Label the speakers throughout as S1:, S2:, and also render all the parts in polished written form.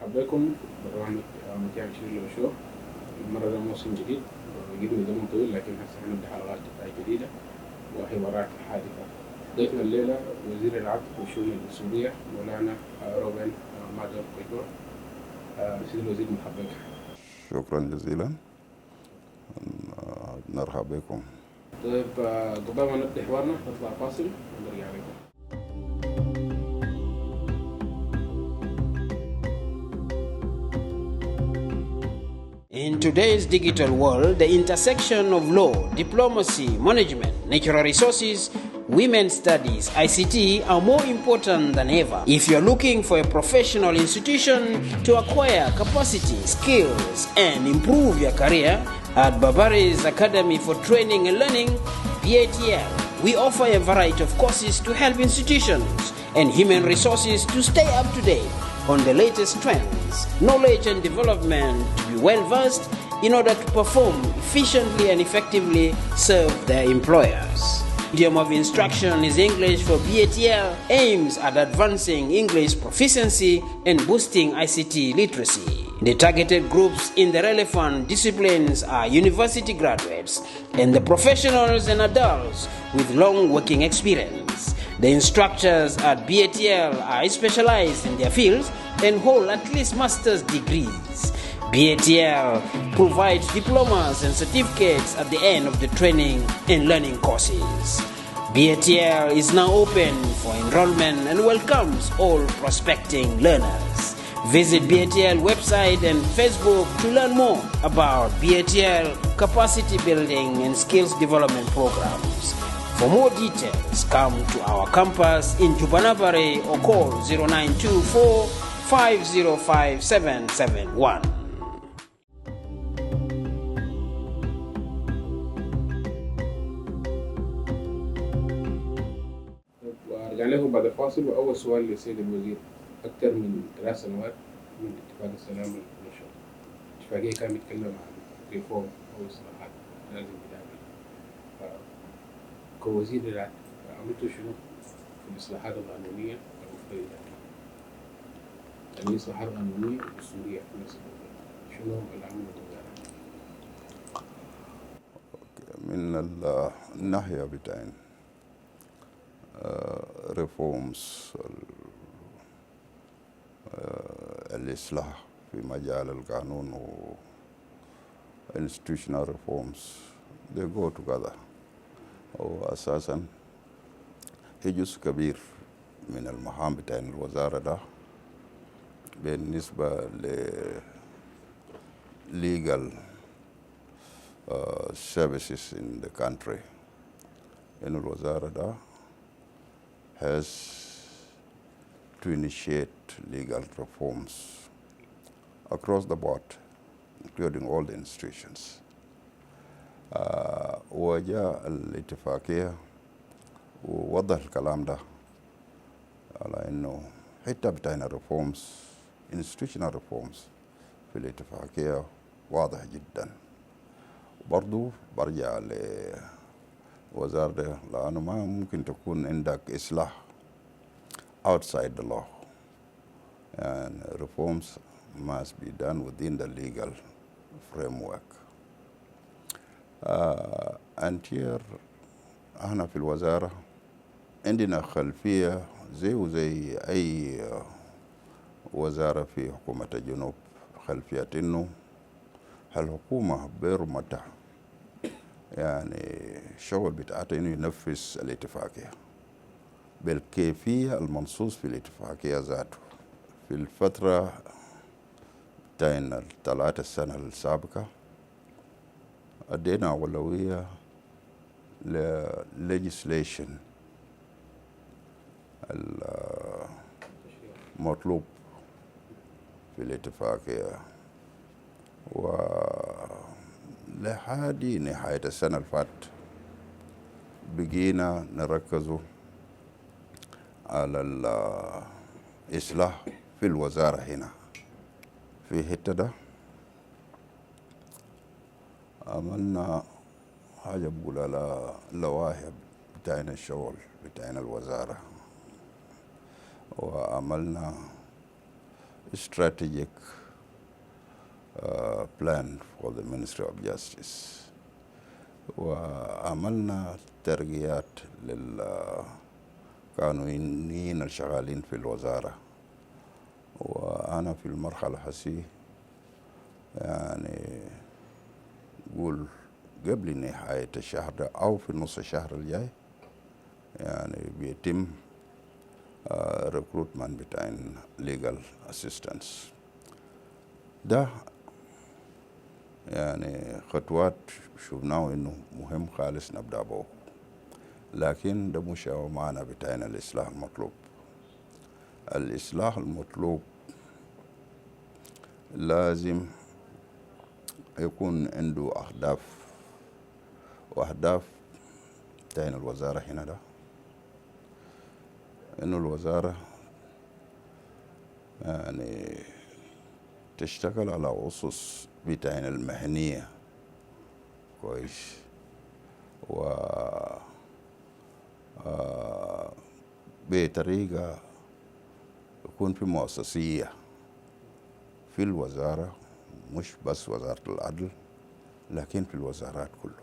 S1: مرحبا بكم برنامج مكان شيء شو. المرة ده موسم جديد قدمنا زمن طويل، لكن هسه حنبدأ حلقات جديدة وحوارات حادثة. ضيفنا الليلة وزير العدل والشؤون السورية مولانا روبن مادول. سيد الوزير مرحبا بك.
S2: شكرا جزيلا. نرحب بكم.
S1: طيب قبل ما نبدأ حوارنا نطلع فاصل ونرجع لكم.
S3: In today's digital world, the intersection of law, diplomacy, management, natural resources, women's studies, ICT are more important than ever. If you're looking for a professional institution to acquire capacity, skills, and improve your career, at Barbari's Academy for Training and Learning, BATL, we offer a variety of courses to help institutions and human resources to stay up to date on the latest trends, knowledge and development, to be well versed in order to perform efficiently and effectively serve their employers. Medium of instruction is English for BATL, aims at advancing English proficiency and boosting ICT literacy. The targeted groups in the relevant disciplines are university graduates and the professionals and adults with long working experience. The instructors at BATL are specialized in their fields and hold at least master's degrees. BATL provides diplomas and certificates at the end of the training and learning courses. BATL is now open for enrollment and welcomes all prospecting learners. Visit BATL website and Facebook to learn more about BATL capacity building and skills development programs. For more details, come to our campus in Jubanavare or call 0924 505 771.
S1: ورجعنا لكم بعد الفاصل. وأول سؤال للسيد الوزير، أكثر من 3 سنوات من اتفاق السلام المنشور، اتفاقية كان بيتكلم عن ريفورم أو إصلاحات لازم تعمل. كوزير العدل عملتوا شنو في الإصلاحات القانونية المفروضة؟ يعني الإصلاحات القانونية والدستورية في نفس الوقت، شنو اللي عملته؟
S2: من الناحية بتاعين ريفورمز الإصلاح في مجال القانون و institutional reforms they go together. وأساسا هي جزء كبير من المهام بتاع الوزارة ده بالنسبة ل legal services in the country. إن الوزارة ده has to initiate legal reforms across the board, including all the institutions. وجاء الاتفاقية ووضح الكلام ده على إنه حتى بتاعنا reforms institutional reforms في الاتفاقية واضح جدا. برضو برجع لوزارة لأنه ما ممكن تكون عندك إصلاح outside the law, and reforms must be done within the legal framework. And here احنا في الوزارة عندنا خلفية زي أي وزارة في حكومة الجنوب، خلفية إنه الحكومة برمتها يعني الشغل بتاعتها إنه ينفذ الاتفاقية بالكيفية المنصوص في الاتفاقية ذاته. في الفترة بتاعنا 3 السنة السابقة أدينا أولوية legislation المطلوب في الاتفاقية، ولحد نهاية السنة الفات بقينا نركز على الإصلاح في الوزارة هنا. في حتة ده عملنا حاجة بقول على لوائح بتاعنا الشغل بتاعنا الوزارة، وعملنا strategic plan for the Ministry of Justice. وعملنا ترقيات للقانونيين الشغالين في الوزارة، وأنا في المرحلة هسي يعني قول قبل نهاية الشهر ده أو في نص الشهر الجاي يعني بيتم recruitment بتاع legal assistance. ده يعني خطوات شفناه إنه مهم خالص نبدأ به، لكن ده مش معنى بتاعنا الإصلاح المطلوب. الإصلاح المطلوب لازم يكون عنده أهداف، وأهداف بتاعنا الوزارة هنا ده إنه الوزارة يعني تشتغل على أسس بتاعنا المهنية كويس، و بطريقة يكون في مؤسسية في الوزارة، مش بس وزارة العدل لكن في الوزارات كله.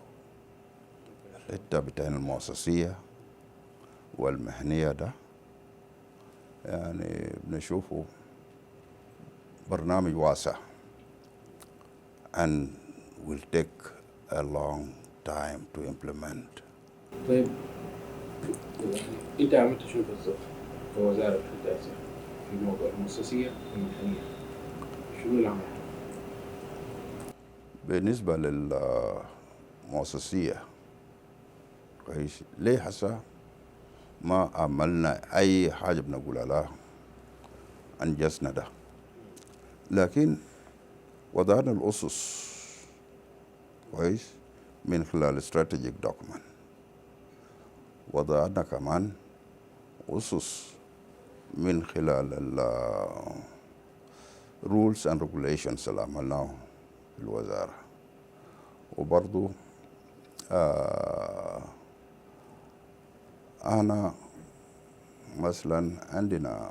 S2: الحتة بتاعنا المؤسسية والمهنية ده يعني بنشوفه برنامج واسع and will take a long time to implement.
S1: طيب يعني انت عملت شنو بالضبط في وزارة الهندسة في موضوع المؤسسية والمهنية؟ شنو اللي عملته؟
S2: بالنسبة للمؤسسية كويس، ليه هسه ما عملنا أي حاجة بنقول عليها أنجزنا ده، لكن وضعنا الأسس كويس من خلال strategic document. وضعنا كمان أسس من خلال rules and regulations اللي عملناه في الوزارة. وبرضو أنا مثلا عندنا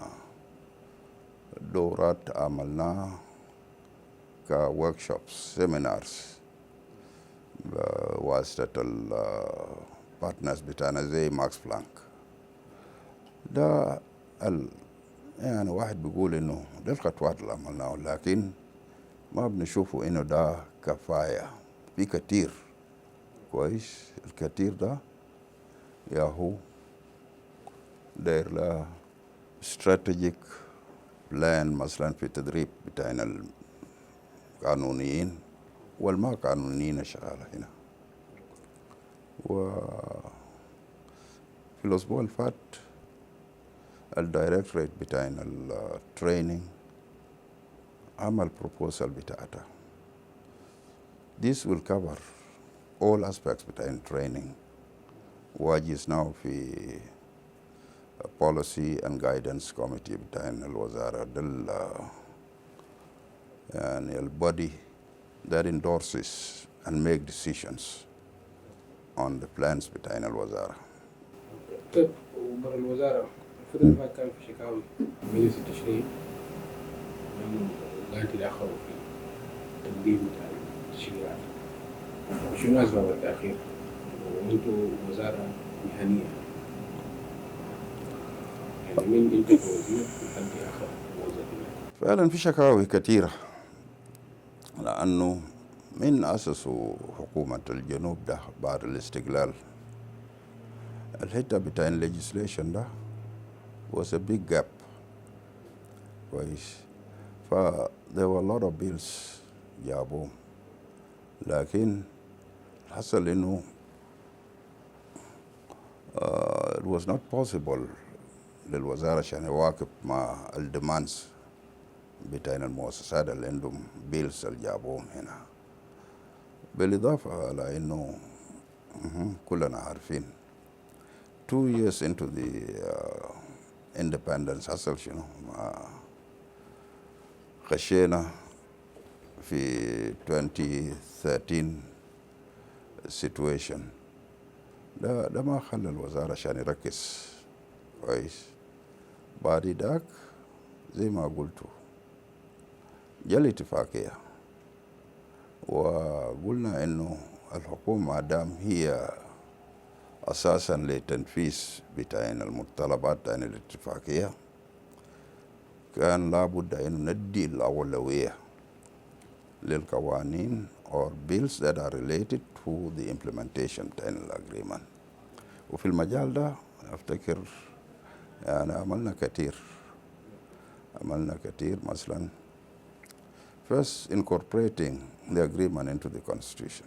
S2: دورات عملناها كworkshops seminars بواسطة البارتنرز بتاعنا زي ماكس بلانك. ده يعني واحد بيقول إنه ده الخطوات اللي عملناها، لكن ما بنشوفه إنه ده كفاية، في كتير كويس. الكتير ده ياهو داير له strategic plan مثلا في التدريب بتاعنا القانونيين والما قانونيين الشغالة هنا. وفي الأسبوع اللي فات الدايركتوريت بتاعنا التريننج عمل proposal بتاعته. This will cover all aspects بتاعنا training، واجهزناه في policy and guidance committee بتاعنا الوزارة ده يعني البودي that endorses and make decisions on the plans بتاعنا الوزارة.
S1: طيب وبرا الوزارة الفترة اللي فاتت كان في شكاوي مجلس التشريع إنه قاعد يتأخروا في تقديم بتاع التشريعات. شنو أسباب التأخير؟ وأنتوا وزارة مهنية، يعني مين أنت كوزير لحد آخر موظفين؟
S2: فعلا في شكاوي كثيرة، لأنه من أسسوا حكومة الجنوب ده بعد الاستقلال الحتة بتاع legislation ده was a big gap كويس. there were a lot of bills جابوهم، لكن حصل إنه it was not possible للوزارة عشان يواكب مع الديماندز بتاعين المؤسسات اللي عندهم بيلز اللي جابوهم هنا. بالإضافة على إنه كلنا عارفين 2 years into the independence حصل شنو، خشينا في 2013 situation ده ما خلى الوزارة عشان يركز كويس. بعد ذاك زي ما قلتوا جاء الاتفاقية وقلنا إنه الحكومة ما دام هي أساسا لتنفيذ بتاعين المتطلبات بتاعين الاتفاقية، كان لابد إنه ندي الأولوية للقوانين or bills that are related to the implementation بتاعين الأجريمنت. وفي المجال ده أفتكر يعني عملنا كتير مثلا first incorporating the agreement into the constitution.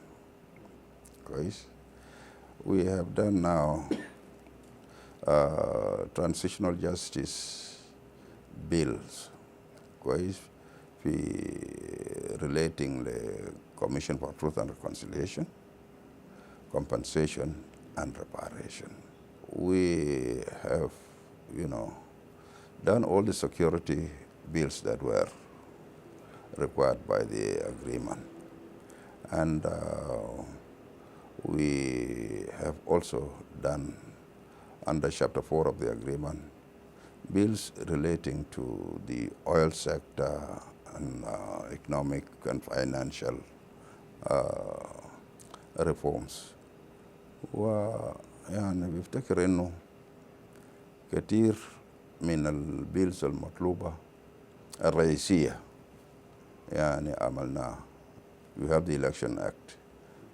S2: كويس. We have done now transitional justice bills كويس في relating the Commission for Truth and Reconciliation, compensation and reparation. We have, done all the security bills that were required by the agreement. And we have also done, under Chapter 4 of the agreement, bills relating to the oil sector and economic and financial reforms. ويعني بفتكر إنه كتير من البيلز المطلوبة الرئيسية يعني عملناها. You have the Election Act,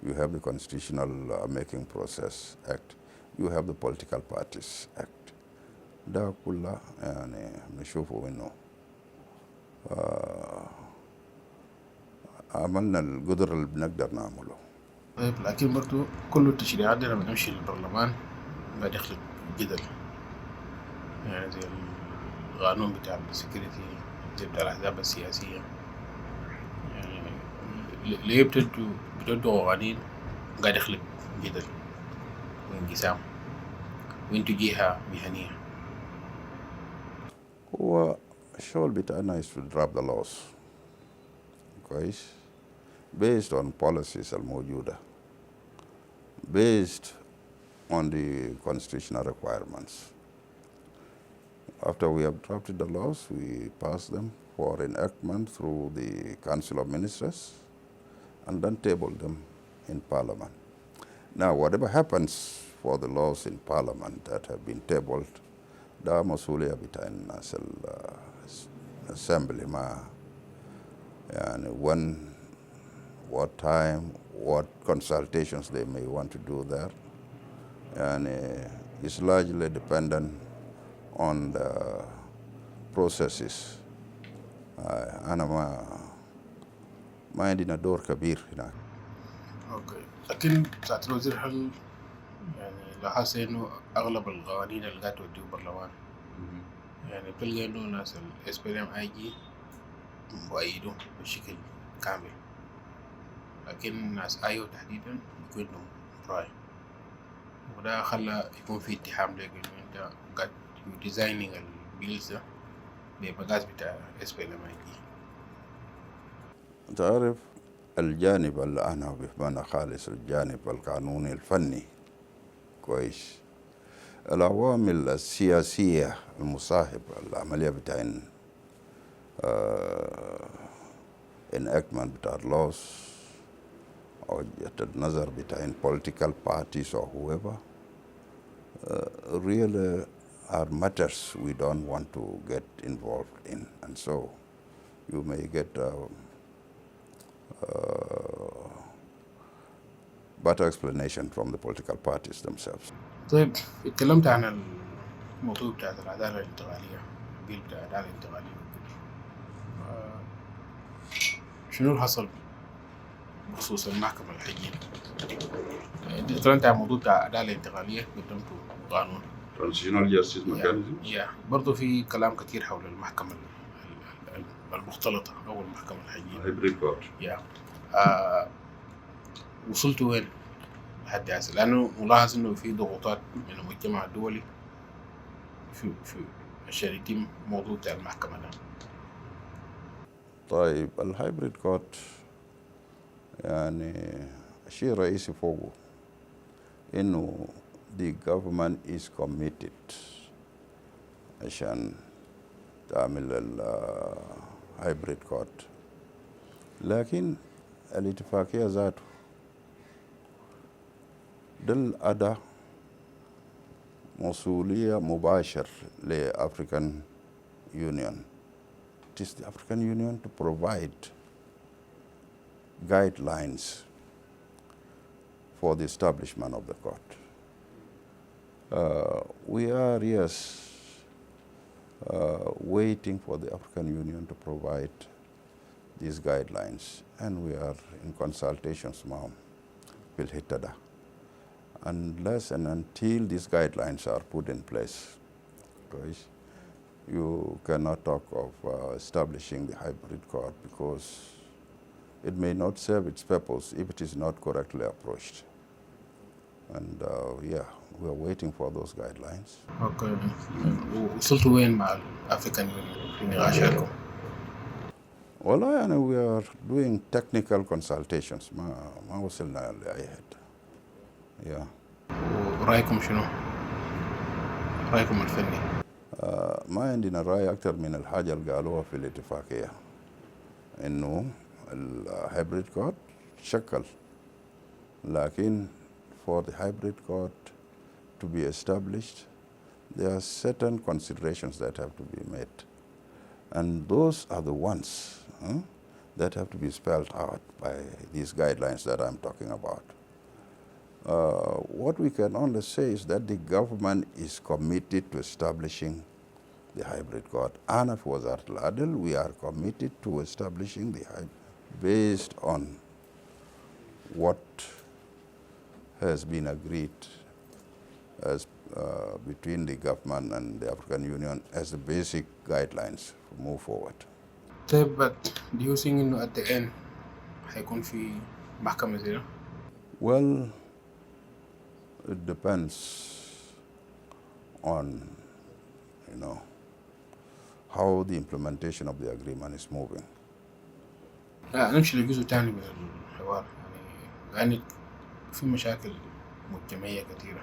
S2: you have the Constitutional Making Process Act, you have the Political Parties Act. ده كله يعني نشوفه إنه عملنا القدر اللي بنقدر نعمله.
S1: طيب لكن برضو كل التشريعات دي لما نمشي للبرلمان ما يخلق جدل، يعني زي القانون بتاع السكيورتي، زي بتاع الأحزاب السياسية. يعني ليه بتدوا قوانين قاعد يخلق جدل وانقسام وانتوا جهة مهنية؟
S2: هو الشغل بتاعنا is to drop the laws كويس based on policies الموجودة, based on the constitutional requirements. After we have drafted the laws, we pass them for enactment through the Council of Ministers and then table them in Parliament. Now, whatever happens for the laws in Parliament that have been tabled, ده مسؤولية بتاع الناس الأسمبلي ما يعني when, what time, what consultations they may want to do there, and it's largely dependent on the processes. أنا ما عندنا دور كبير هناك.
S1: اوكي، لكن ساعة الوزير هل يعني لاحظت انه اغلب القوانين اللي قاعد توديه البرلمان يعني بتلقى انه ناس الاس بي ام اي جي مؤيدوا بشكل كامل، لكن ناس ايو تحديدا بيكون لهم راي، وده خلى يكون في اتهام لك انه انت قاعد ديزايننج البيلز ده بمقاس بتاع اس بي ام اي جي.
S2: تعرف الجانب اللي أنا بمعنى خالص الجانب القانوني الفني كويس، العوامل السياسية المصاحبة العملية بتاعين enactment بتاع laws أو النظر بتاعين political parties or whoever really are matters we don't want to get involved in, and so you may get better explanation from the political parties themselves.
S1: طيب اتكلمت عن الموضوع بتاع العدالة الانتقالية، البيل بتاع العدالة الانتقالية شنو اللي حصل بخصوص المحكمة الحجية؟ اتكلمت عن الموضوع بتاع العدالة الانتقالية، قدمتوا قانون
S2: Transitional Justice Mechanism.
S1: برضه في كلام كتير حول المحكمة المختلطة أو المحكمة الحجية.
S2: Hybrid court.
S1: وصلتوا وين لحد هسه؟ لأنه ملاحظ إنه في ضغوطات من المجتمع الدولي في عشان يتم موضوع بتاع المحكمة ده.
S2: طيب الهايبريد كورت يعني شيء رئيسي فوقه إنه the government is committed عشان تعمل الهايبريد كورت لكن الاتفاقية ذاته ده أدى مسؤولية مباشر لأفريكان Union. It is the African Union to provide guidelines for the establishment of the court. We are, yes, waiting for the African Union to provide these guidelines, and we are in consultations now with HITADA. Unless and until these guidelines are put in place, because you cannot talk of establishing the hybrid court, because it may not serve its purpose if it is not correctly approached. And yeah, we are waiting for those guidelines.
S1: اوكي. وصلتوا وين مع الافريكان يونيون في نقاشاتكم؟
S2: والله يعني we are doing technical consultations. ما وصلنا لأي حتة. Yeah.
S1: ورايكم شنو؟ رايكم الفني؟
S2: ما عندنا رأي أكثر من الحاجة اللي قالوها في الاتفاقية، إنه الهايبريد كود شكل، لكن for the hybrid court to be established, there are certain considerations that have to be met. And those are the ones that have to be spelled out by these guidelines that I'm talking about. What we can only say is that the government is committed to establishing the hybrid court. And if Wazat al-Adl, we are committed to establishing the hybrid based on what has been agreed as between the government and the African Union as the basic guidelines to move forward.
S1: but do you think انه at the end هيكون في محكمة زي ده؟
S2: Well, it depends on, how the implementation of the agreement is moving.
S1: لا نمشي لجزء تاني من الحوار، يعني في مشاكل مجتمعية كثيرة،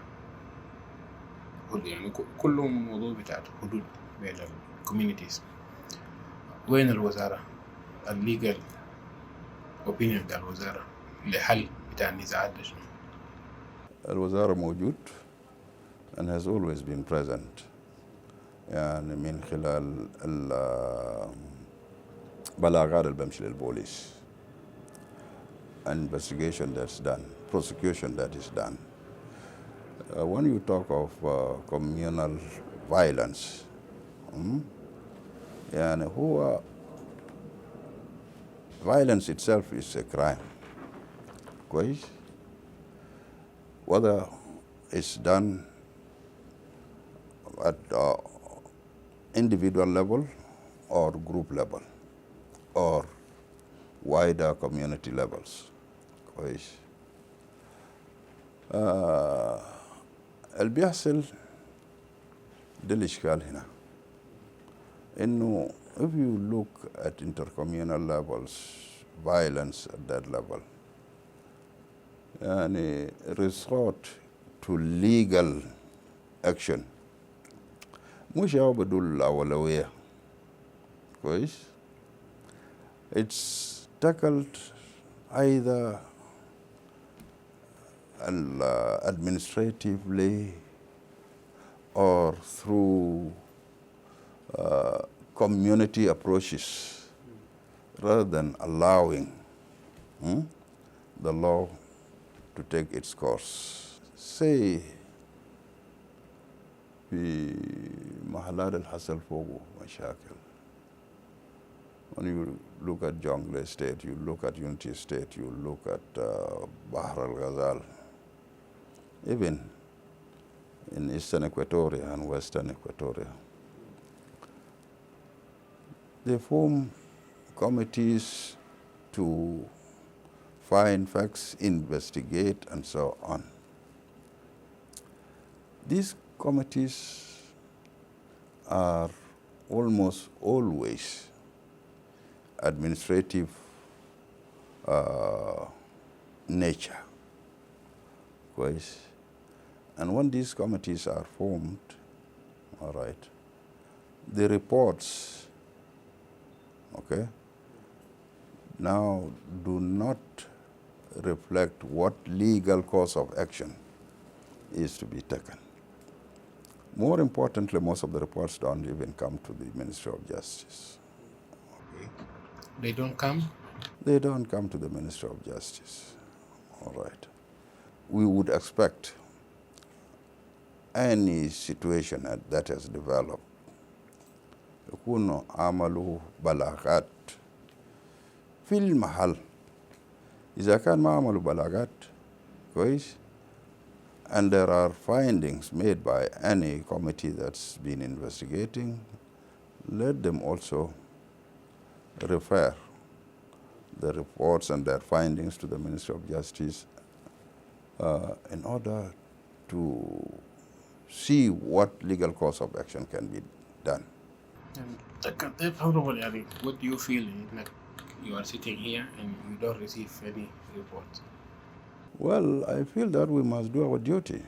S1: يعني كله موضوع بتاعت حدود بين الكوميونيتيز. وين الوزارة الليجل اوبينيون بتاع الوزارة لحل بتاع النزاعات ده شنو؟
S2: الوزارة موجود and has always been present، يعني من خلال البلاغات اللي بمشي للبوليس، investigation that's done, prosecution that is done. When you talk of communal violence, يعني هو violence itself is a crime. كويس؟ whether it's done at individual level or group level or wider community levels. كويس؟ اللي بيحصل ده الإشكال هنا، إنه if you look at intercommunal levels, violence at that level, يعني resort to legal action مش هو بدول الأولوية. كويس؟ It's tackled either administratively or through community approaches rather than allowing the law to take its course. Say في محلات الحصل فوقه مشاكل. When you look at Jonglei State, you look at Unity State, you look at Bahr al-Ghazal, even in Eastern Equatoria and Western Equatoria. They form committees to find facts, investigate, and so on. These committees are almost always administrative nature. And when these committees are formed, all right, the reports, now do not reflect what legal course of action is to be taken. More importantly, most of the reports don't even come to the Ministry of Justice.
S1: Okay. They don't come?
S2: They don't come to the Ministry of Justice. All right. We would expect any situation that has developed يكون عملوا بلاغات في المحل. إذا كان ما عملوا بلاغات كويس and there are findings made by any committee that's been investigating, let them also refer the reports and their findings to the Ministry of Justice in order to see what legal course of action can be done.
S1: And Honorable Ali, what do you feel like you are sitting here and you don't receive any reports?
S2: Well, I feel that we must do our duty.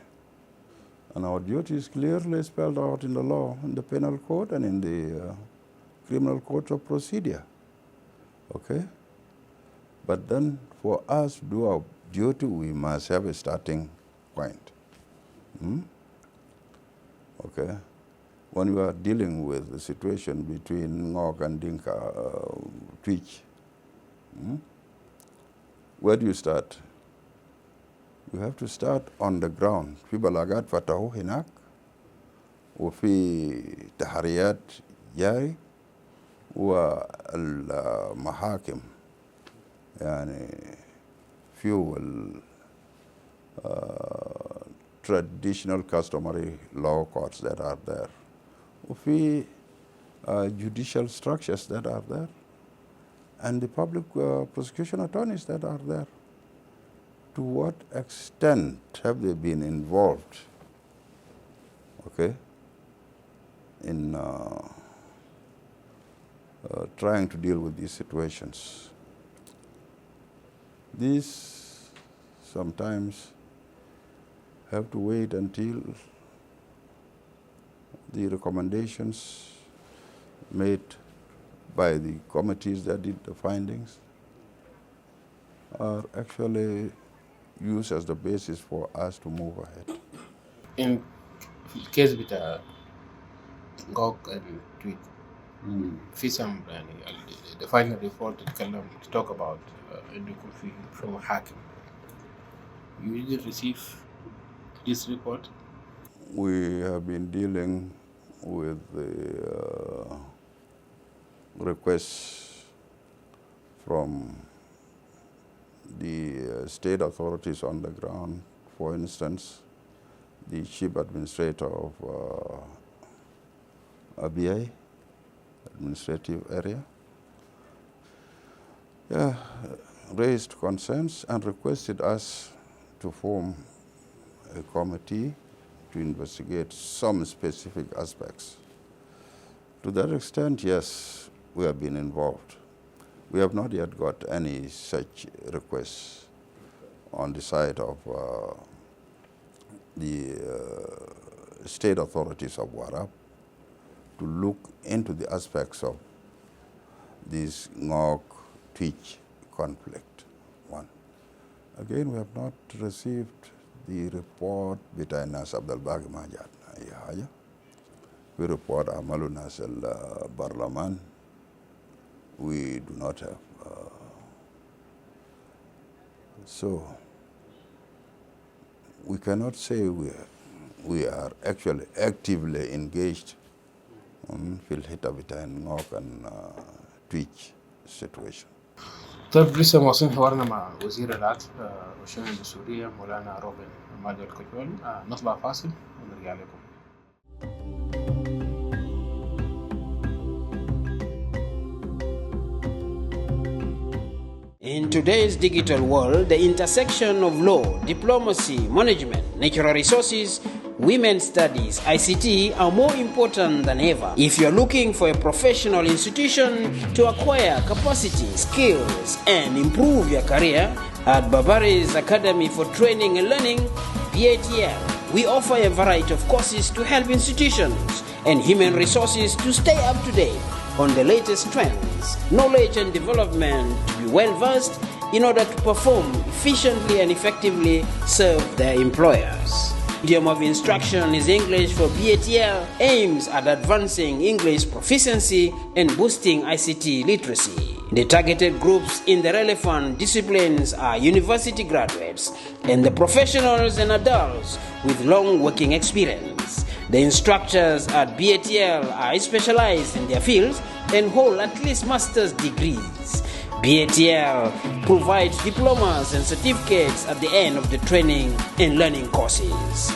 S2: And our duty is clearly spelled out in the law, in the penal code and in the criminal code of procedure. Okay? But then for us to do our duty, we must have a starting point. Okay? When you are dealing with the situation between Ngok and Dinka, Twitch, where do you start? You have to start on the ground. في بلاغات فتحوا هناك وفي تحريات جاري والمحاكم يعني few traditional customary law courts that are there وفي judicial structures that are there and the public prosecution attorneys that are there. To what extent have they been involved, okay, in trying to deal with these situations? These sometimes have to wait until the recommendations made by the committees that did the findings are actually used as the basis for us to move ahead.
S1: In case with Ngok and Tweet, في some the final report to talk about from Hakim. You didn't receive this report?
S2: We have been dealing with the requests from the state authorities on the ground. For instance, the chief administrator of ABI, administrative area, raised concerns and requested us to form a committee to investigate some specific aspects. To that extent, yes, we have been involved. We have not yet got any such requests on the side of the state authorities of Warab to look into the aspects of this Ngok-Twitch conflict. One. Again, we have not received the report between Nas Abdul Baqi Mahjad. We report Amalu Nas al-Barlaman. We do not have. So we cannot say we are actually actively engaged in the Ngok and Twitch situation.
S1: طيب لسه مواصلين حوارنا مع وزير العدل والشؤون الدستورية مولانا روبن مادول كجول. نطلع فاصل ونرجع لكم.
S3: In today's digital world, the intersection of law, diplomacy, management, natural resources, women's studies, ICT are more important than ever. If you're looking for a professional institution to acquire capacity, skills, and improve your career, at Barbari's Academy for Training and Learning, BATL, we offer a variety of courses to help institutions and human resources to stay up to date on the latest trends, knowledge and development to be well versed in order to perform efficiently and effectively serve their employers. Medium of instruction is English for BATL, aims at advancing English proficiency and boosting ICT literacy. The targeted groups in the relevant disciplines are university graduates and the professionals and adults with long working experience. The instructors at BATL are specialized in their fields and hold at least master's degrees. BATL provides diplomas and certificates at the end of the training and learning courses.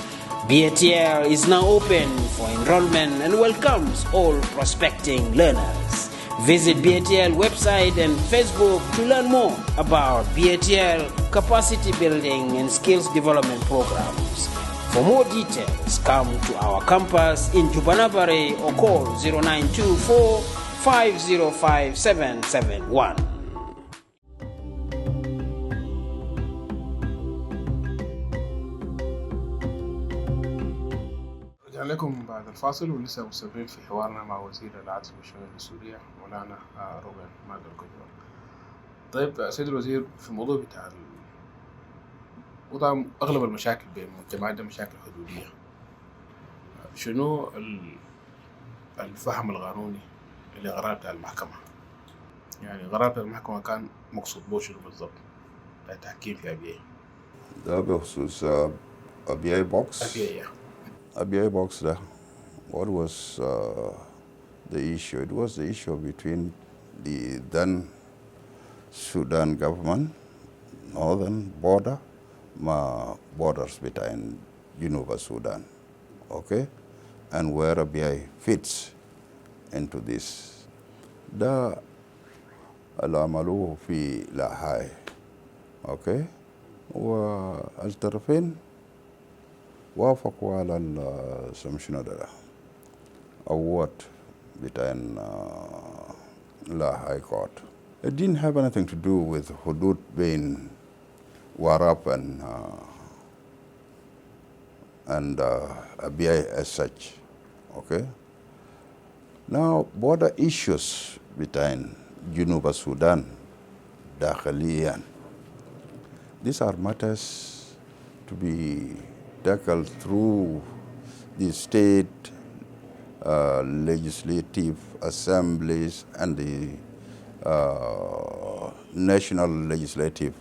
S3: BATL is now open for enrollment and welcomes all prospecting learners. Visit BATL website and Facebook to learn more about BATL capacity building and skills development programs. For more details, come to our campus in Jubanabare or call 0924 505 771.
S1: رجعنا لكم بعد الفاصل ولسه مستمرين في حوارنا مع وزير العدل والشؤون السورية مولانا روبن مادول. طيب سيد الوزير، في الموضوع بتاع وضع أغلب المشاكل بين المجتمعات ده مشاكل حدودية، شنو الفهم القانوني لقرار بتاع المحكمة؟ يعني قرار بتاع المحكمة كان مقصود به شنو بالضبط؟ التحكيم في أبيعي
S2: ده بخصوص أبيعي بوكس. أبيعي بوكس ده what was the issue? It was the issue between the then Sudan government, northern border, borders between Sudan, okay, and where Abiy fits into this. ده اللي عملوه في لاهاي، okay، والطرفين وافقوا على شنو ده award between High Court. It didn't have anything to do with hudud being Warab and Abiy as such. Okay. Now border issues between Sudan, Dakhaliyan. These are matters to be tackled through the state legislative assemblies and the national legislative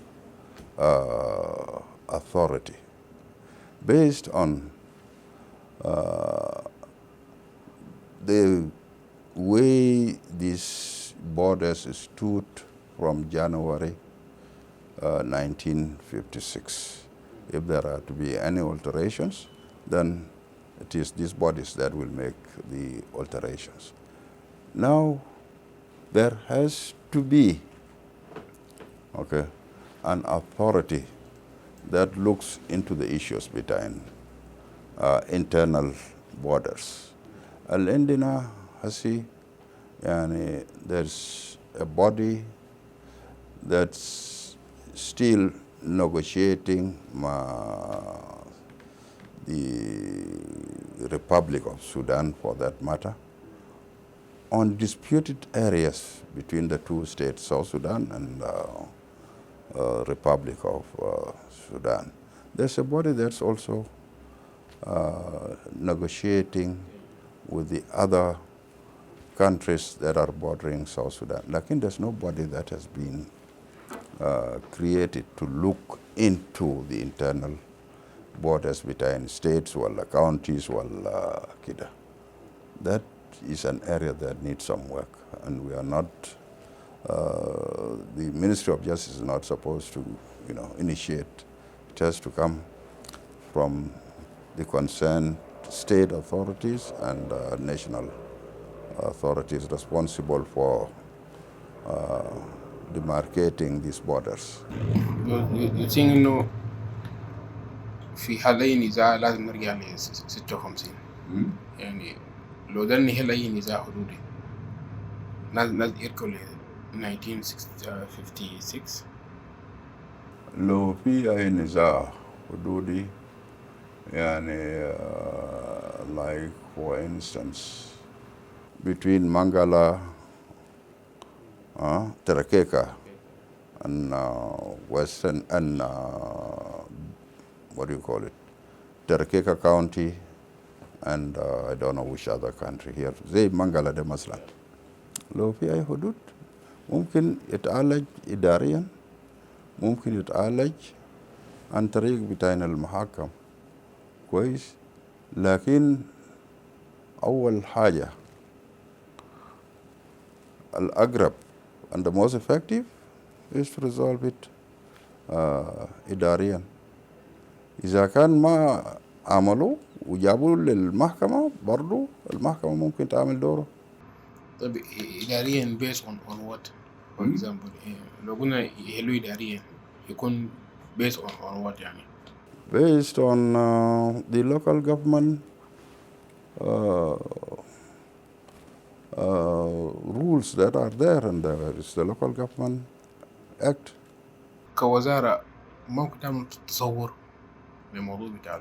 S2: authority, based on the way these borders stood from January 1956. If there are to be any alterations, then it is these bodies that will make the alterations. Now, there has to be, okay, an authority that looks into the issues between internal borders. Al-Indina Hasi, there's a body that's still negotiating the Republic of Sudan, for that matter, on disputed areas between the two states, South Sudan and Republic of Sudan. There's a body that's also negotiating with the other countries that are bordering South Sudan. There's no body that has been created to look into the internal borders between states, counties, kida. That is an area that needs some work, and we are not, the Ministry of Justice is not supposed to, initiate. It has to come from the concerned state authorities and national authorities responsible for demarcating these borders.
S1: You think إنه في حال أي نزاع لازم نرجع ل 56 يعني لو ده نهي أي نزاع حدودي لازم يرجعوا ل 1956.
S2: لو في أي نزاع حدودي like for instance between Mangala Terekeka,
S1: Okay.
S2: and Western, and what do you call it? Terekeka County, and I don't know which other country here. زي منغلا ده مثلا. لو في أي حدود ممكن يتعالج إداريا، ممكن يتعالج عن طريق بتاعنا المحاكم كويس، لكن أول حاجة الأقرب and the most effective is to resolve it إداريا. إذا كان ما عملوا وجابوا للمحكمة برضو المحكمة ممكن تعمل دوره.
S1: طيب إداريا based on what? For example لو قلنا يحلوا إداريا يكون based on what يعني؟
S2: Based on the local government rules that are there, and there is the local government act.
S1: كوزارة ممكن تعمل تصور للموضوع بتاع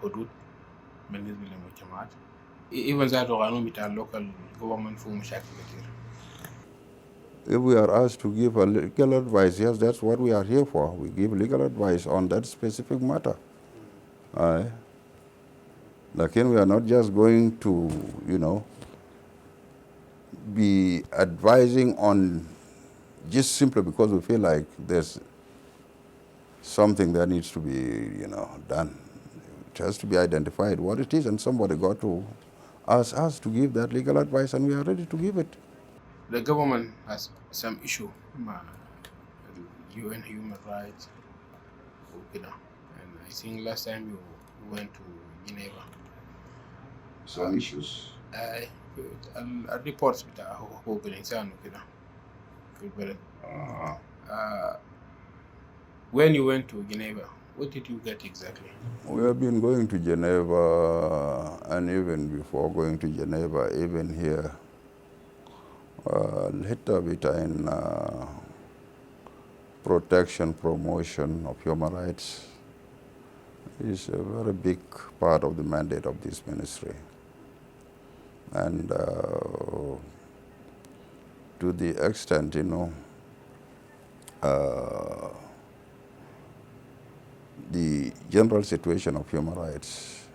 S1: الحدود بالنسبة للمجتمعات even ذات القانون بتاع اللوكال government فيه مشاكل كتير.
S2: If we are asked to give a legal advice, yes, that's what we are here for. We give legal advice on that specific matter. Again, we are not just going to, be advising on just simply because we feel like there's something that needs to be, done. It has to be identified what it is, and somebody got to ask us to give that legal advice, and we are ready to give it.
S1: The government has some issue مع UN human rights وكده, and I think last time you went to Geneva.
S2: Some issues.
S1: الريبورتس بتاع حقوق الإنسان وكده في البلد. When you went to Geneva, what did you get exactly?
S2: We have been going to Geneva, and even before going to Geneva, even here, الحتة between protection, promotion of human rights is a very big part of the mandate of this ministry. And to the extent, the general situation of human rights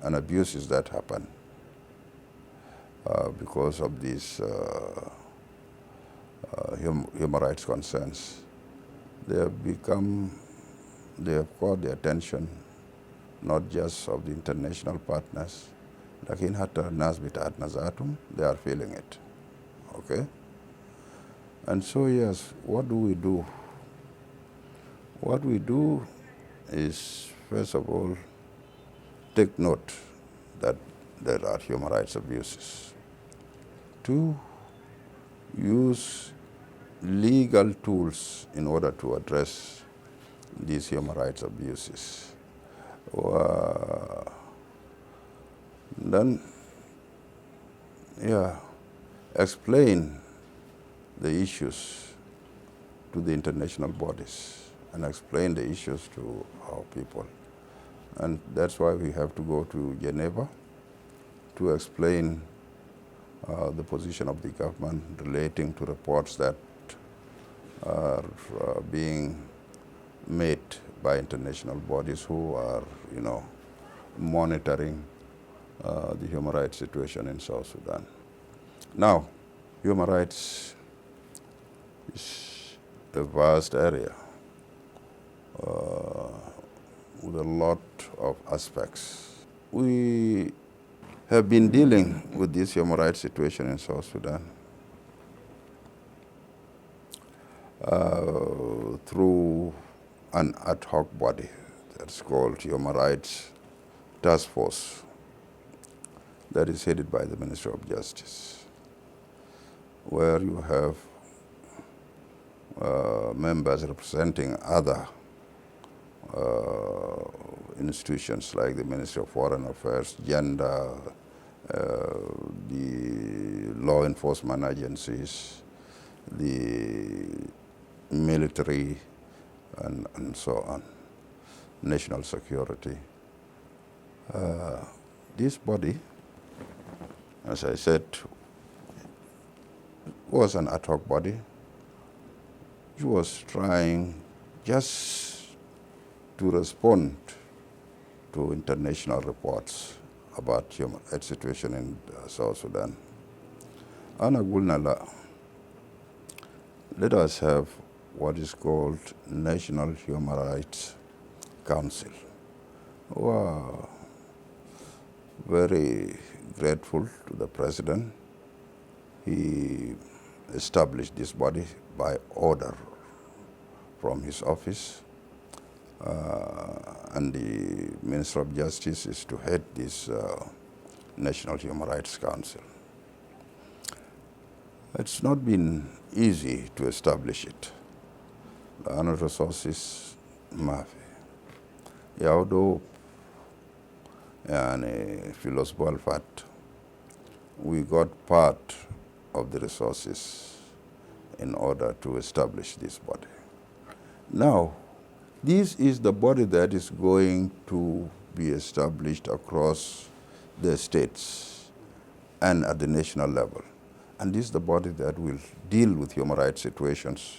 S2: and abuses that happen because of these human rights concerns, they have caught the attention not just of the international partners, lakin hatta nas bitaat nazatum, they are feeling it. Okay? And so yes, what do we do? What we do is, first of all, take note that there are human rights abuses. 2, use legal tools in order to address these human rights abuses. Then, explain the issues to the international bodies and explain the issues to our people. And that's why we have to go to Geneva to explain the position of the government relating to reports that are being made by international bodies who are, monitoring the human rights situation in South Sudan. Now, human rights is a vast area with a lot of aspects. We have been dealing with this human rights situation in South Sudan through an ad hoc body that's called Human Rights Task Force that is headed by the Ministry of Justice, where you have members representing other institutions like the Ministry of Foreign Affairs, Gender, the law enforcement agencies, the military, and so on, national security. This body, as I said, was an ad hoc body which was trying just to respond to international reports about human rights situation in South Sudan. Ana qulna la, let us have what is called National Human Rights Council. We are very grateful to the president. He established this body by order from his office, and the Minister of Justice is to head this National Human Rights Council. It's not been easy to establish it. The resources mafi. Yaudo and philosophical fact, we got part of the resources in order to establish this body. Now, this is the body that is going to be established across the states and at the national level. And this is the body that will deal with human rights situations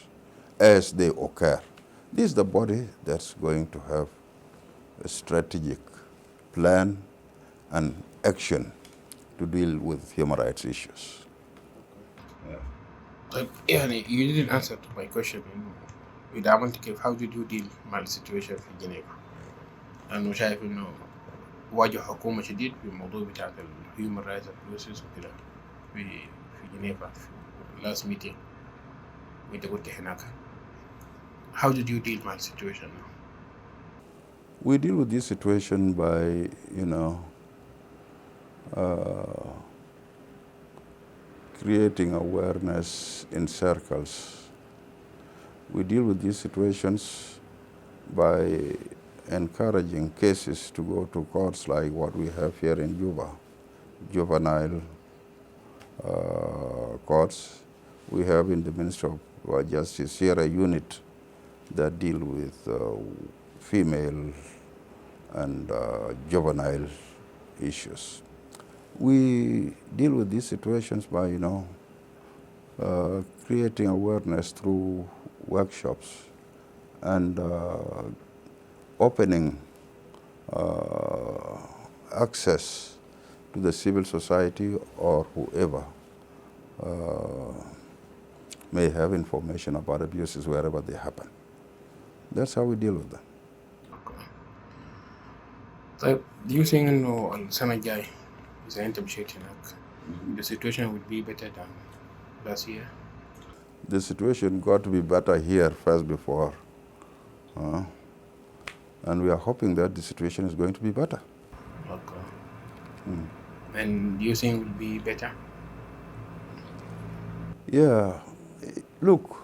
S2: as they occur. This is the body that's going to have a strategic plan and action to deal with human rights issues.
S1: You didn't answer to my question. With عملت كيف how did you deal مع السيتويشن في جنيف؟ لأنه شايف إنه واجه حكومة شديد في الموضوع بتاع الهيومن رايتس أبيوسز وكده في جنيف في last meeting وأنت كنت هناك. How did you deal مع السيتويشن؟
S2: We deal with this situation by, creating awareness in circles. We deal with these situations by encouraging cases to go to courts like what we have here in Juba, juvenile courts. We have in the Ministry of Justice here a unit that deal with female and juvenile issues. We deal with these situations by, creating awareness through workshops and opening access to the civil society or whoever may have information about abuses wherever they happen. That's how we deal with them.
S1: طيب, do you think إنه السنة الجاي إذا أنت مشيت هناك the situation would be better than last year?
S2: The situation got to be better here first before, and we are hoping that the situation is going to be better.
S1: Okay. And do you think it will be better?
S2: Yeah, look,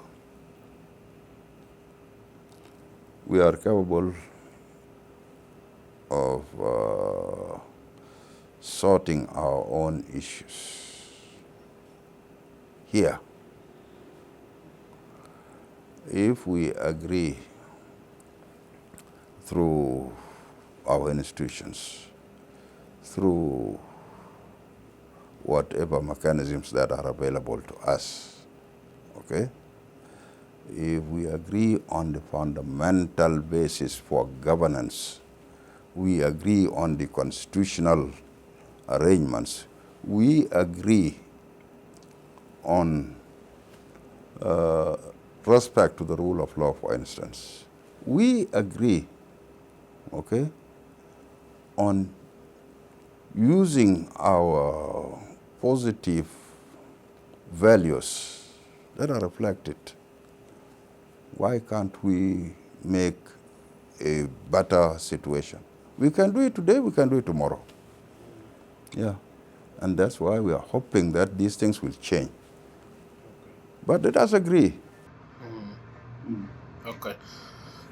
S2: we are capable of sorting our own issues here. If we agree through our institutions, through whatever mechanisms that are available to us, okay? If we agree on the fundamental basis for governance, we agree on the constitutional arrangements, we agree on respect to the rule of law, for instance. We agree, okay, on using our positive values that are reflected. Why can't we make a better situation? We can do it today, we can do it tomorrow. Yeah, and that's why we are hoping that these things will change. But let us agree.
S1: Okay.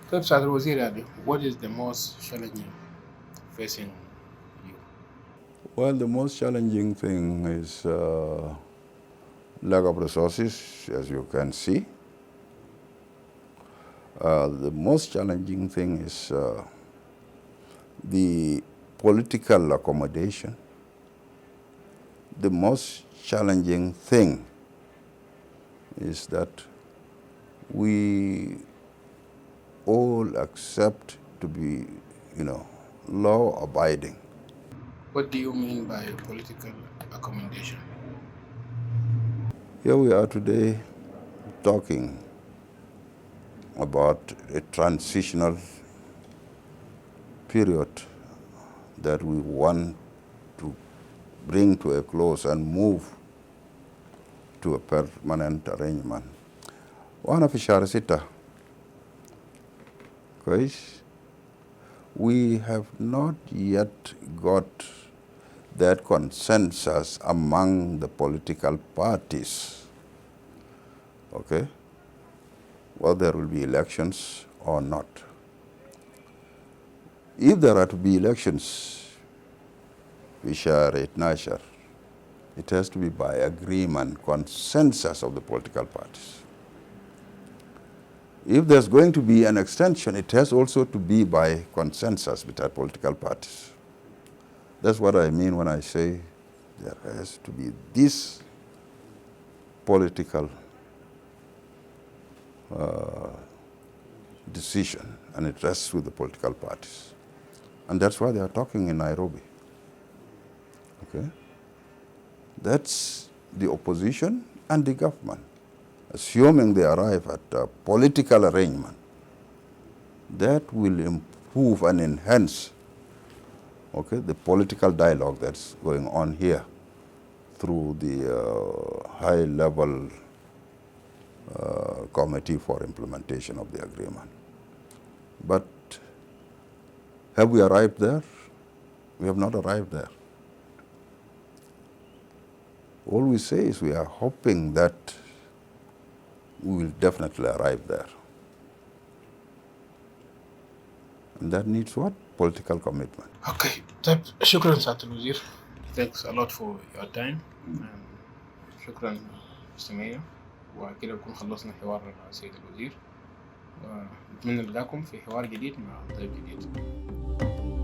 S1: So, Mr. Wazir, what is the most challenging facing you?
S2: Well, the most challenging thing is lack of resources, as you can see. The most challenging thing is the political accommodation. The most challenging thing is that we all accept to be, law-abiding.
S1: What do you mean by political accommodation?
S2: Here we are today talking about a transitional period that we want to bring to a close and move to a permanent arrangement. Wana fi shahri sita, كويس, we have not yet got that consensus among the political parties, okay, whether there will be elections or not. If there are to be elections, في شهر 12, it has to be by agreement, consensus of the political parties. If there's going to be an extension, it has also to be by consensus between political parties. That's what I mean when I say there has to be this political decision, and it rests with the political parties. And that's why they are talking in Nairobi. Okay? That's the opposition and the government, assuming they arrive at a political arrangement that will improve and enhance, okay, the political dialogue that's going on here through the high-level committee for implementation of the agreement. But have we arrived there? We have not arrived there. All we say is we are hoping that we will definitely arrive there. And that needs what? Political commitment.
S1: Okay. طيب شكرا سعادة الوزير. Thanks a lot for your time. شكرا مستمعينا. وكده نكون خلصنا حوار السيد الوزير. ونتمنى نلقاكم في حوار جديد مع ضيف جديد.